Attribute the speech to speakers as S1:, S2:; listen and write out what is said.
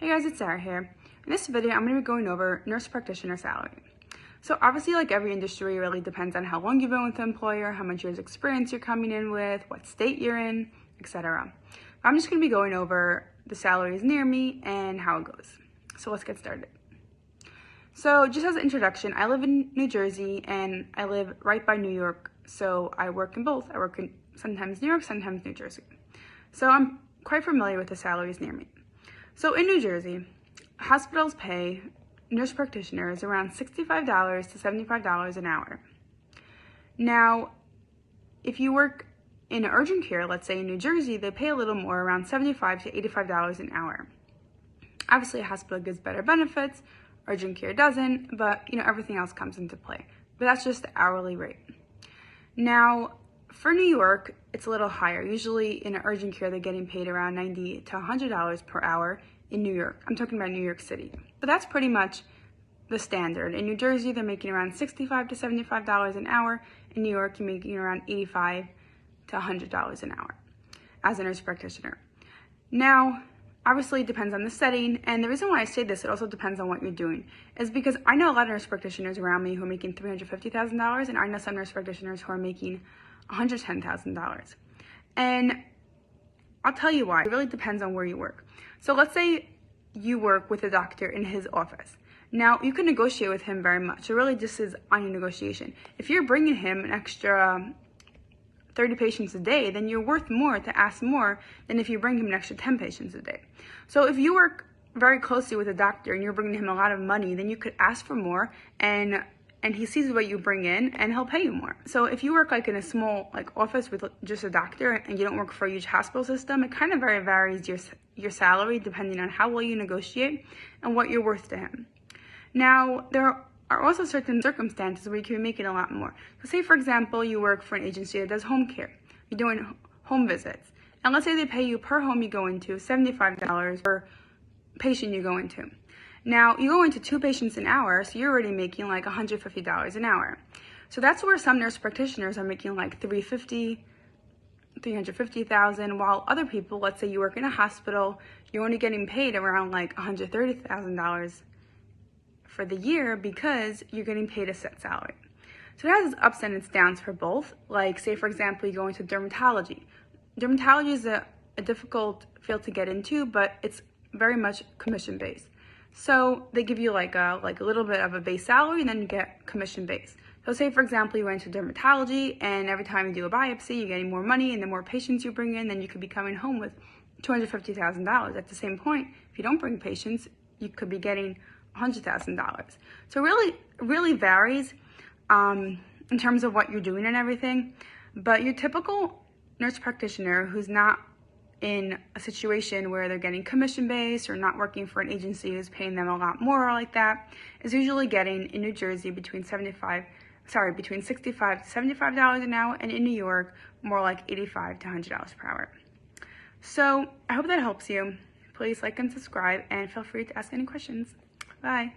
S1: Hey guys, it's Sarah here. In this video, I'm going to be going over nurse practitioner salary. So obviously, like every industry, it really depends on how long you've been with the employer, how much years experience you're coming in with, what state you're in, etc. I'm just going to be going over the salaries near me and how it goes. So let's get started. So just as an introduction, I live in New Jersey and I live right by New York. So I work in both. I work in sometimes New York, sometimes New Jersey. So I'm quite familiar with the salaries near me. So in New Jersey, hospitals pay nurse practitioners around $65 to $75 an hour. Now, if you work in urgent care, let's say in New Jersey, they pay a little more, around $75 to $85 an hour. Obviously, a hospital gives better benefits, urgent care doesn't, but everything else comes into play. But that's just the hourly rate. Now, for New York, it's a little higher. Usually in urgent care, they're getting paid around $90 to $100 per hour in New York. I'm talking about New York City. But that's pretty much the standard. In New Jersey, they're making around $65 to $75 an hour. In New York, you're making around $85 to $100 an hour as a nurse practitioner. Now, obviously it depends on the setting, and the reason why I say this, it also depends on what you're doing, is because I know a lot of nurse practitioners around me who are making $350,000, and I know some nurse practitioners who are making $110,000. And I'll tell you why. It really depends on where you work. So let's say you work with a doctor in his office. Now, you can negotiate with him very much. It really just is on your negotiation. If you're bringing him an extra 30 patients a day, then you're worth more to ask more than if you bring him an extra 10 patients a day. So if you work very closely with a doctor and you're bringing him a lot of money, then you could ask for more, and he sees what you bring in and he'll pay you more. So if you work like in a small office with just a doctor and you don't work for a huge hospital system, it kind of very varies your salary depending on how well you negotiate and what you're worth to him. Now, there are also certain circumstances where you can be making a lot more. So say, for example, you work for an agency that does home care. You're doing home visits. And let's say they pay you per home you go into $75 per patient you go into. Now, you go into 2 patients an hour, so you're already making like $150 an hour. So that's where some nurse practitioners are making like $350,000, while other people, let's say you work in a hospital, you're only getting paid around like $130,000 for the year because you're getting paid a set salary. So it has its ups and its downs for both. Like, say, for example, you go into dermatology. Dermatology is a difficult field to get into, but it's very much commission-based. So they give you like a little bit of a base salary, and then you get commission-based. So say, for example, you went into dermatology, and every time you do a biopsy, you're getting more money, and the more patients you bring in, then you could be coming home with $250,000. At the same point, if you don't bring patients, you could be getting $100,000. So really varies in terms of what you're doing and everything. But your typical nurse practitioner who's not in a situation where they're getting commission-based or not working for an agency who's paying them a lot more like that is usually getting in New Jersey between $65 to $75 an hour, and in New York more like $85 to $100 per hour. So I hope that helps you. Please like and subscribe, and feel free to ask any questions. Bye.